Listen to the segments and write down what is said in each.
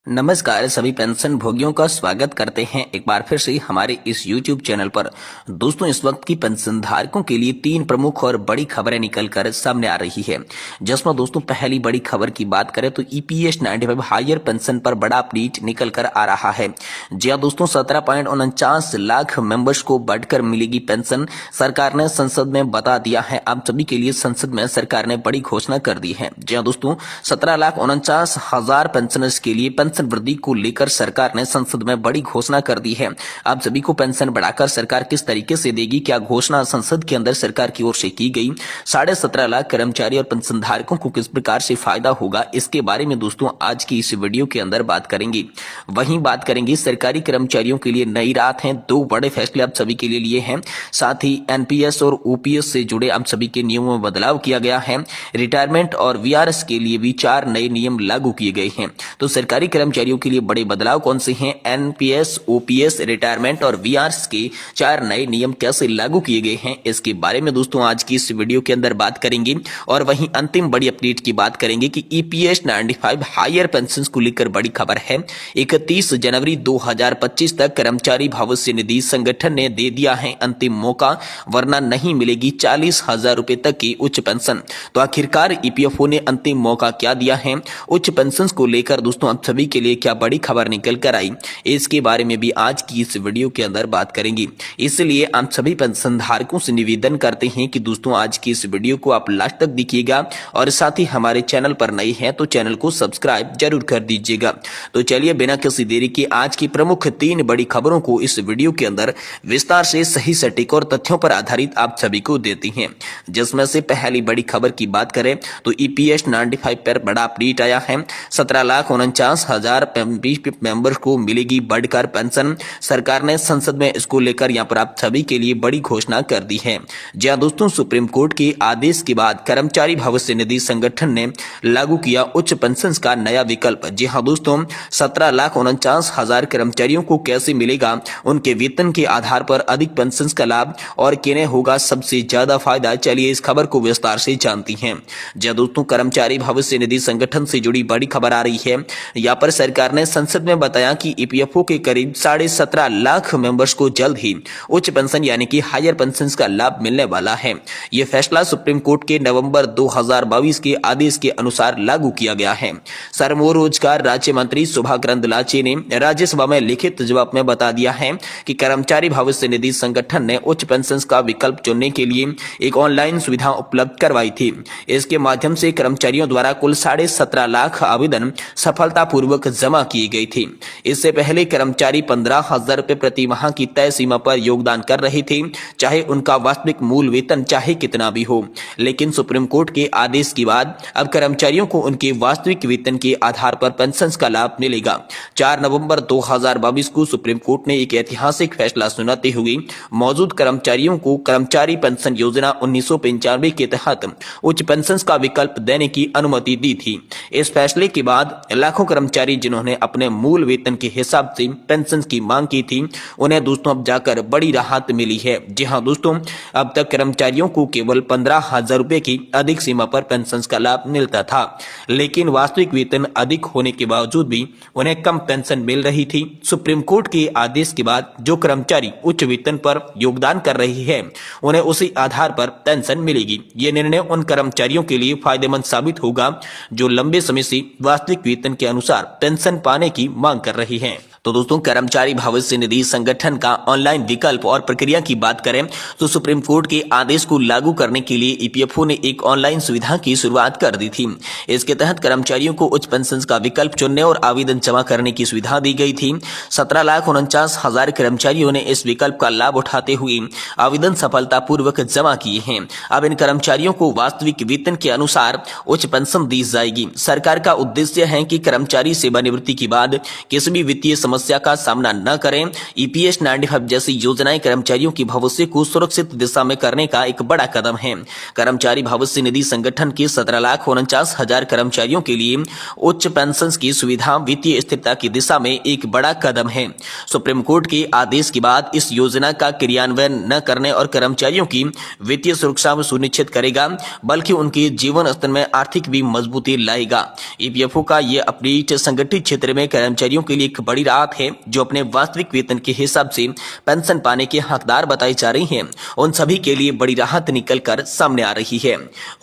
नमस्कार सभी पेंशन भोगियों का स्वागत करते हैं एक बार फिर से हमारे इस YouTube चैनल पर। दोस्तों इस वक्त की पेंशन धारकों के लिए तीन प्रमुख और बड़ी खबरें निकलकर सामने आ रही है, जिसमें दोस्तों पहली बड़ी खबर की बात करें तो EPS 95 हायर पेंशन पर बड़ा अपडेट निकल कर आ रहा है। जी हां दोस्तों, 17.49 लाख मेंबर्स को बढ़कर मिलेगी पेंशन। सरकार ने संसद में बता दिया है। आप सभी के लिए संसद में सरकार ने बड़ी घोषणा कर दी है। जी हां दोस्तों, 17,49,000 पेंशनर्स के लिए पेंशन वृद्धि को लेकर सरकार ने संसद में बड़ी घोषणा कर दी है। आप सभी को पेंशन बढ़ाकर सरकार किस तरीके से देगी, क्या घोषणा संसद के अंदर सरकार की ओर से की गई, 17.5 लाख कर्मचारी और पेंशन धारकों को किस प्रकार से फायदा होगा, इसके बारे में दोस्तों आज की इस वीडियो के अंदर बात करेंगे। वहीं बात करेंगे सरकारी कर्मचारियों के लिए नई रात है, दो बड़े फैसले आप सभी के लिए लिए हैं। साथ ही NPS और OPS से जुड़े आप सभी के नियमों में बदलाव किया गया है। रिटायरमेंट और VRS के लिए भी 4 नए नियम लागू किए गए हैं। तो सरकारी कर्मचारियों के लिए बड़े बदलाव कौन से हैं, NPS, OPS, रिटायरमेंट और VRS के 4 नए नियम कैसे लागू किए गए हैं, इसके बारे में दोस्तों आज की इस वीडियो के अंदर बात करेंगे। और वहीं अंतिम बड़ी अपडेट की बात करेंगे कि EPS 95 हायर पेंशन को लेकर बड़ी खबर है। 31 जनवरी 2025 तक कर्मचारी भविष्य निधि संगठन ने दे दिया है अंतिम मौका, वरना नहीं मिलेगी 40,000 रुपए तक की उच्च पेंशन। तो आखिरकार EPFO ने अंतिम मौका क्या दिया है, उच्च पेंशन को लेकर दोस्तों आप सभी के लिए क्या बड़ी खबर निकल कर आई, इसके बारे में भी आज की इस वीडियो के अंदर बात करेंगे। इसलिए आप सभी पेंशन धारकों से निवेदन करते हैं कि दोस्तों आज की इस वीडियो को आप लास्ट तक देखिएगा और साथ ही हमारे चैनल पर नए हैं तो चैनल को सब्सक्राइब जरूर कर दीजिएगा। तो चलिए बिना किसी देरी के आज की प्रमुख 3 बड़ी खबरों को इस वीडियो के अंदर विस्तार से सही सटीक और तथ्यों पर आधारित आप सभी को देती हैं। जिसमें से पहली बड़ी खबर की बात करें तो EPS 95 पर बड़ा अपडेट आया है। 17,49,000 मेंबर्स को मिलेगी बढ़कर पेंशन। सरकार ने संसद में इसको लेकर यहाँ पर आप सभी के लिए बड़ी घोषणा कर दी है। जी दोस्तों, सुप्रीम कोर्ट के आदेश के बाद कर्मचारी भविष्य निधि संगठन ने लागू किया उच्च पेंशन का नया विकल्प। जी हाँ दोस्तों, 17,49,000 कर्मचारियों को कैसे मिलेगा उनके वेतन के आधार पर अधिक पेंशन का लाभ और किन्हें होगा सबसे ज्यादा फायदा, चलिए इस खबर को विस्तार से जानती हैं। जी दोस्तों, कर्मचारी भविष्य निधि संगठन से जुड़ी बड़ी खबर आ रही है। यहाँ पर सरकार ने संसद में बताया कि EPFO के करीब 17.5 लाख मेंबर्स को जल्द ही उच्च पेंशन यानी कि हायर पेंशन का लाभ मिलने वाला है। यह फैसला सुप्रीम कोर्ट के नवंबर 2022 के आदेश के अनुसार लागू किया गया है। श्रम और रोजगार राज्य मंत्री सुभाग्रंद लाचे ने राज्यसभा में लिखित जवाब में बता दिया है कि कर्मचारी भविष्य निधि संगठन ने उच्च पेंशन का विकल्प चुनने के लिए एक ऑनलाइन सुविधा उपलब्ध करवाई थी। इसके माध्यम से कर्मचारियों द्वारा कुल 17.5 लाख आवेदन सफलतापूर्वक जमा की गई थी। इससे पहले कर्मचारी 15,000 रुपए प्रति माह की तय सीमा पर योगदान कर रहे थे, चाहे उनका वास्तविक मूल वेतन चाहे कितना भी हो। लेकिन सुप्रीम कोर्ट के आदेश के बाद अब कर्मचारियों को उनके वास्तविक वेतन के आधार पर पेंशन का लाभ मिलेगा। 4 नवंबर 2022 को सुप्रीम कोर्ट ने एक ऐतिहासिक फैसला सुनाते हुए मौजूद कर्मचारियों को कर्मचारी पेंशन योजना 1995 के तहत उच्च पेंशन का विकल्प देने की अनुमति दी थी। इस फैसले के बाद लाखों कर्मचारी जिन्होंने अपने मूल वेतन के हिसाब से पेंशन की मांग की थी, उन्हें दोस्तों अब जाकर बड़ी राहत मिली है। जी हां दोस्तों, अब तक कर्मचारियों को केवल 15,000 रुपए की अधिक सीमा पर पेंशन का लाभ मिलता था, लेकिन वास्तविक वेतन अधिक होने के बावजूद भी उन्हें कम पेंशन मिल रही थी। सुप्रीम कोर्ट के आदेश के बाद जो कर्मचारी उच्च वेतन पर योगदान कर रही है उन्हें उसी आधार पर पेंशन मिलेगी। ये निर्णय उन कर्मचारियों के लिए फायदेमंद साबित होगा जो लंबे समय से वास्तविक वेतन के अनुसार पेंशन पाने की मांग कर रही हैं। तो दोस्तों, कर्मचारी भविष्य निधि संगठन का ऑनलाइन विकल्प और प्रक्रिया की बात करें तो सुप्रीम कोर्ट के आदेश को लागू करने के लिए EPFO ने एक ऑनलाइन सुविधा की शुरुआत कर दी थी। इसके तहत कर्मचारियों को उच्च पेंशन का विकल्प चुनने और आवेदन जमा करने की सुविधा दी गई थी। 17,49,000 कर्मचारियों ने इस विकल्प का लाभ उठाते हुए आवेदन सफलतापूर्वक जमा किए हैं। अब इन कर्मचारियों को वास्तविक वेतन के अनुसार उच्च पेंशन दी जाएगी। सरकार का उद्देश्य है कि कर्मचारी सेवानिवृत्ति के बाद किसी भी वित्तीय समस्या का सामना न करें। EPS 95 जैसी योजनाएं कर्मचारियों की भविष्य को सुरक्षित दिशा में करने का एक बड़ा कदम है। कर्मचारी भविष्य निधि संगठन के 17,49,000 कर्मचारियों के लिए उच्च पेंशन की सुविधा वित्तीय स्थिरता की दिशा में एक बड़ा कदम है। सुप्रीम कोर्ट के आदेश के बाद इस योजना का क्रियान्वयन न करने और कर्मचारियों की वित्तीय सुरक्षा में सुनिश्चित करेगा, बल्कि उनके जीवन स्तर में आर्थिक भी मजबूती लाएगा। EPFO का यह अपडेट संगठन असंगठित क्षेत्र में कर्मचारियों के लिए एक बड़ी राहत है जो अपने वास्तविक वेतन के हिसाब से पेंशन पाने के हकदार बताई जा रही हैं, उन सभी के लिए बड़ी राहत निकल कर सामने आ रही है।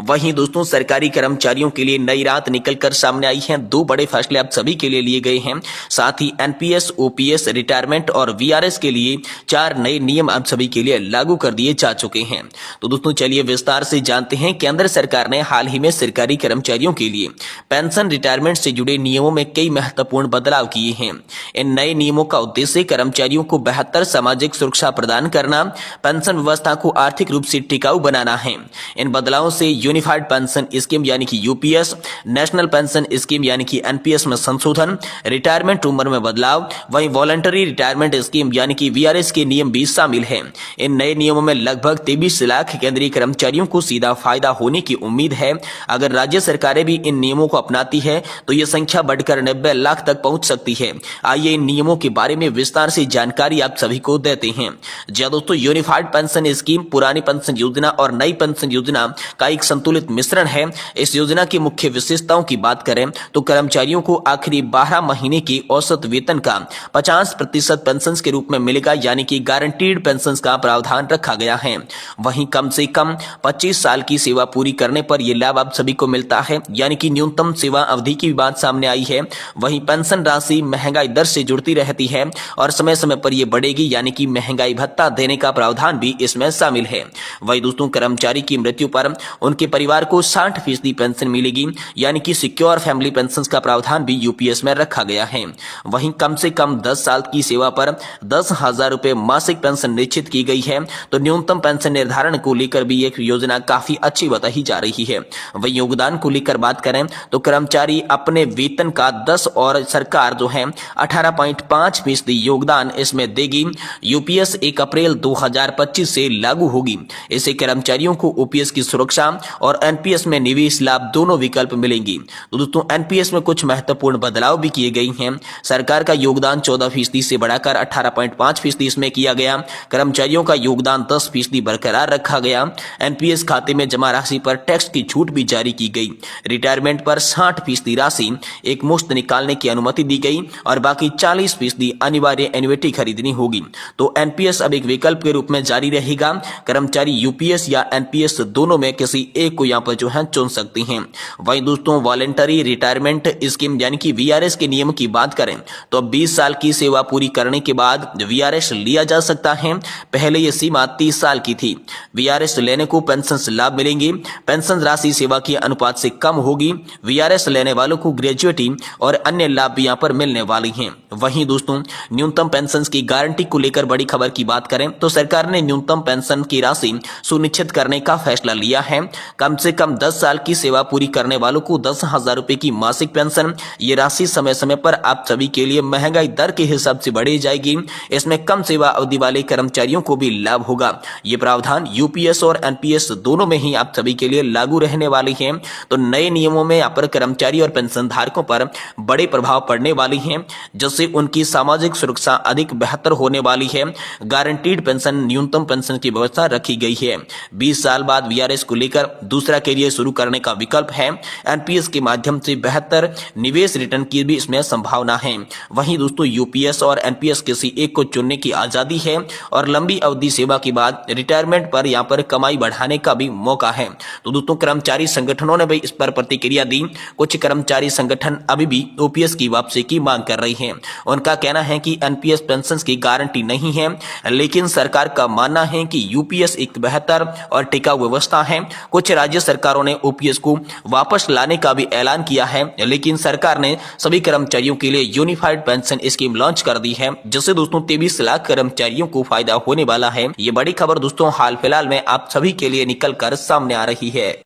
वहीं दोस्तों सरकारी कर्मचारियों के लिए नई राहत निकल कर सामने आई है। 2 बड़े फैसले आप सभी के लिए लिए गए हैं। साथ ही एनपीएस, ओपीएस, रिटायरमेंट और वीआरएस के लिए 4 नए नियम आप सभी के लिए लागू कर दिए जा चुके हैं। तो दोस्तों चलिए विस्तार से जानते हैं। केंद्र सरकार ने हाल ही में सरकारी कर्मचारियों के लिए पेंशन, रिटायरमेंट से जुड़े नियमों में कई महत्वपूर्ण बदलाव किए हैं। इन नए नियमों का उद्देश्य कर्मचारियों को बेहतर सामाजिक सुरक्षा प्रदान करना, पेंशन व्यवस्था को आर्थिक रूप से टिकाऊ बनाना है। इन बदलावों से यूनिफाइड पेंशन स्कीम यानी कि यूपीएस, नेशनल पेंशन स्कीम यानी कि एनपीएस में संशोधन, रिटायरमेंट उम्र में बदलाव, वहीं वॉलंटरी रिटायरमेंट स्कीम यानी कि वीआरएस के नियम भी शामिल हैं। इन नए नियमों में लगभग 23 लाख केंद्रीय कर्मचारियों को सीधा फायदा होने की उम्मीद है। अगर राज्य सरकारें भी इन नियमों को अपनाती है तो यह संख्या बढ़कर 90 लाख तक पहुंच सकती है। आइए इन नियमों के बारे में विस्तार से जानकारी आप सभी को देते हैं। जी दोस्तों, यूनिफाइड पेंशन स्कीम पुरानी पेंशन योजना और नई पेंशन योजना का एक संतुलित मिश्रण है। इस योजना की मुख्य विशेषताओं की बात करें तो कर्मचारियों को आखिरी 12 महीने की औसत वेतन का 50% पेंशन के रूप में मिलेगा, यानी कि गारंटीड पेंशन का प्रावधान रखा गया है। वहीं कम से कम 25 साल की सेवा पूरी करने पर यह लाभ आप सभी को मिलता है, यानी कि न्यूनतम सेवा अवधि की बात सामने आई है। वहीं पेंशन राशि महंगाई दर से जुड़ती रहती है और समय समय पर यह बढ़ेगी, यानी कि महंगाई भत्ता देने का प्रावधान भी इसमें शामिल है। वहीं दोस्तों कर्मचारी की मृत्यु पर उनके परिवार को 60% पेंशन मिलेगी, यानी कि सिक्योर फैमिली पेंशन का प्रावधान भी यूपीएस में रखा गया है। वहीं कम से कम 10 साल की सेवा पर 10,000 रुपए मासिक पेंशन निश्चित की गई है। तो न्यूनतम पेंशन निर्धारण को लेकर भी एक योजना काफी अच्छी बताई जा रही है। वहीं योगदान को लेकर बात करें तो कर्मचारी अपने वेतन का 10 और सरकार जो है 18.5% योगदान इसमें देगी। यूपीएस 1 अप्रैल 2025 से लागू होगी। इससे कर्मचारियों को ओपीएस की सुरक्षा और एनपीएस में निवेश लाभ दोनों विकल्प मिलेंगे। तो दोस्तों एनपीएस में कुछ महत्वपूर्ण बदलाव भी किए गए हैं। सरकार का योगदान 14% से बढ़ाकर 18.5% इसमें किया गया। कर्मचारियों का योगदान 10% बरकरार रखा गया। एनपीएस खाते में जमा राशि पर टैक्स की छूट भी जारी की गई। रिटायरमेंट पर 60% राशि एक मुश्त निकालने की अनुमति दी गई और बाकी 40% अनिवार्य एन्युइटी खरीदनी होगी। तो एनपीएस अब एक विकल्प के रूप में जारी रहेगा। कर्मचारी यूपीएस या एनपीएस दोनों में किसी एक को यहाँ पर जो है चुन सकते हैं। वहीं दोस्तों वॉलंटरी रिटायरमेंट स्कीम यानी कि वीआरएस के नियम की बात करें तो 20 साल की सेवा पूरी करने के बाद वीआरएस लिया जा सकता है। पहले यह सीमा 30 साल की थी। वीआरएस लेने को पेंशन लाभ मिलेंगे। पेंशन राशि सेवा के अनुपात से कम होगी। वीआरएस लेने वालों को ग्रेजुएटी और अन्य लाभ भी यहाँ पर मिलने वाली हैं। वहीं दोस्तों न्यूनतम पेंशन की गारंटी को लेकर बड़ी खबर की बात करें तो सरकार ने न्यूनतम पेंशन की राशि सुनिश्चित करने का फैसला लिया है। कम से कम 10 साल की सेवा पूरी करने वालों को 10,000 रुपए की मासिक पेंशन, ये राशि समय समय पर आप सभी के लिए महंगाई दर के हिसाब से बढ़ी जाएगी। इसमें कम सेवा अवधि वाले कर्मचारियों को भी लाभ होगा। ये प्रावधान यूपीएस और एनपीएस दोनों में ही आप सभी के लिए लागू रहने वाली है। तो नए नियमों में यहाँ पर कर्मचारी और पेंशन धारकों पर बड़े प्रभाव पड़ने वाली है, जिससे उनकी सामाजिक सुरक्षा अधिक बेहतर होने वाली है। गारंटीड पेंशन, न्यूनतम पेंशन की व्यवस्था रखी गई है। 20 साल बाद वीआरएस को लेकर दूसरा कैरियर शुरू करने का विकल्प है। एनपीएस के माध्यम से बेहतर निवेश रिटर्न की भी इसमें संभावना है। वहीं दोस्तों यूपीएस और एनपीएस किसी एक को चुनने की आजादी है और लंबी अवधि सेवा के बाद रिटायरमेंट पर यहाँ पर कमाई बढ़ाने का भी मौका है। तो दोस्तों कर्मचारी संगठनों ने भी इस पर प्रतिक्रिया दी। कुछ कर्मचारी संगठन अभी भी ओपीएस की वापसी की मांग कर रही हैं। उनका कहना है कि एनपीएस पेंशन की गारंटी नहीं है, लेकिन सरकार का मानना है कि यूपीएस एक बेहतर और टिकाऊ व्यवस्था है। कुछ राज्य सरकारों ने ओपीएस को वापस लाने का भी ऐलान किया है, लेकिन सरकार ने सभी कर्मचारियों के लिए यूनिफाइड पेंशन स्कीम लॉन्च कर दी है, जिससे दोस्तों 23 लाख कर्मचारियों को फायदा होने वाला है। ये बड़ी खबर दोस्तों हाल फिलहाल में आप सभी के लिए निकल कर सामने आ रही है।